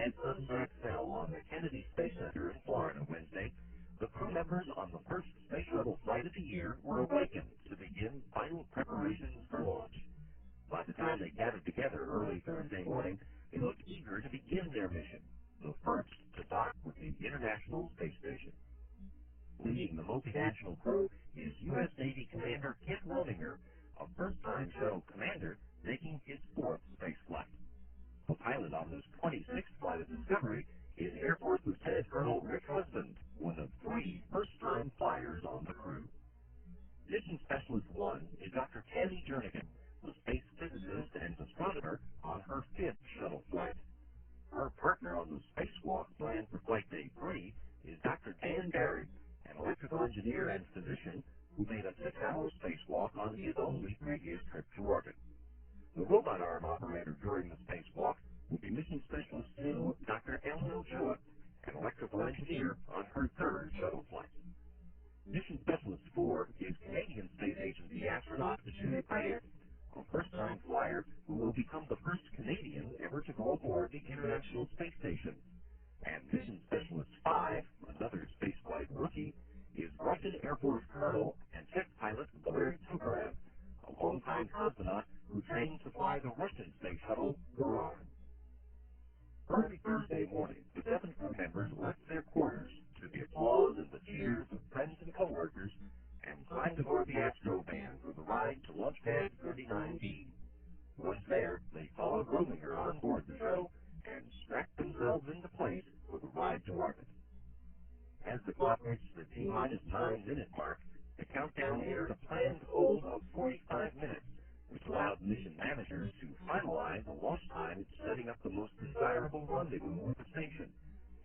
As sunset fell on the Kennedy Space Center in Florida Wednesday, the crew members on the first space shuttle flight of the year were awakened to begin final preparations for launch. By the time they gathered together early Thursday morning, they looked eager to begin their mission, the first to dock with the International Space Station. Leading the multinational crew is U.S. Navy Commander Kent Rominger, a first-time shuttle commander making his fourth space flight. The pilot on this 26th flight of Discovery is Air Force Lieutenant Colonel Rick Husband, one of 3 first-time flyers on the crew. Mission Specialist 1 is Dr. Tammy Jernigan, the space physicist and astronomer on her 5th shuttle flight. Her partner on the spacewalk planned for Flight Day 3 is Dr. Dan Barry, an electrical engineer and physician who made a 6-hour spacewalk on his only previous trip to orbit. The robot arm operator during the spacewalk will be Mission Specialist 2, Dr. Ellen Ochoa, an electrical engineer on her 3rd shuttle flight. Mission Specialist 4 is Canadian Space Agency astronaut Julie Payette, a first-time flyer who will become the first Canadian ever to go aboard the International Space Station. And Mission Specialist 5, another spaceflight rookie, is Russian Air Force Colonel and test pilot Valery Tukarev, a longtime cosmonaut who trained to fly the Russian space shuttle, Buran. Early Thursday morning, the 7 crew members left their quarters to the applause and the cheers of friends and coworkers and climbed aboard the Astro van for the ride to Launch Pad 39B. Once there, they followed Rominger on board the shuttle and strapped themselves into place for the ride to orbit. As the clock reached the T-minus 9-minute mark, the countdown entered a planned hold of 45 minutes, which allowed mission managers to finalize the launch time setting up the most desirable rendezvous with the station,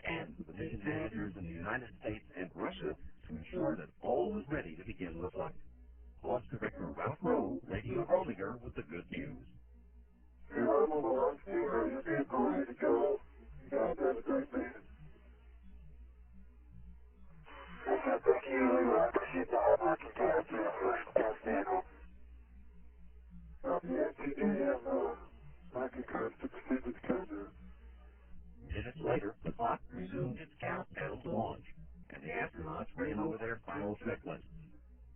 and with the mission managers in the United States and Russia to ensure that all was ready to begin the flight. Launch Director Ralph Rowe radioed Rominger with the good news. Hey, I'm on the launch team, ready to vehicle, ready to go. You got that, great man. Thank you. I appreciate the hard work you did for your first test vehicle. Copy that, TJ. My concurrence to proceed with the countdown. Minutes later, the clock resumed its countdown to launch, and the astronauts ran over their final checklist.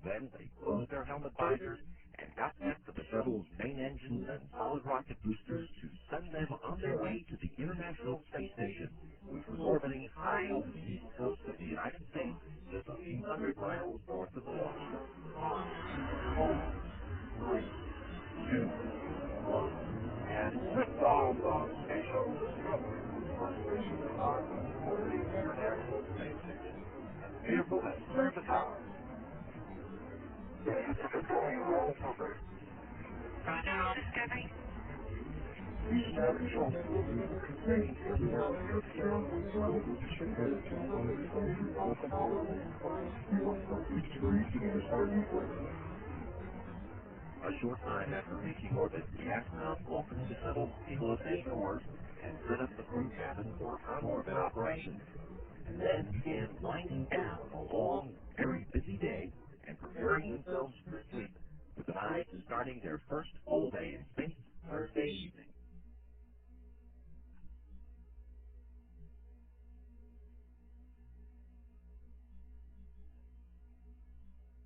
Then they closed their helmet visors and got set for the shuttle's main engines and solid rocket boosters to send them on their way to the International Space Station, which was orbiting high over the east coast of the United States, just a few hundred miles north of the launch site. 5, 4, 3, 2, 1, and liftoff of Space Shuttle Discovery on mission to dock for the International Space Station. The vehicle has cleared the tower. These navigational tools will contain every aspect of the shuttle mission headed to one of the country's most powerful rockets, fueled from each region of the starting point. A short time after reaching orbit, the astronauts opened the shuttle's delocation doors and set up the crew cabin for on-orbit operations, and then began winding down a long, very busy day and preparing themselves for sleep, with an eye to starting their first full day in space Thursday evening.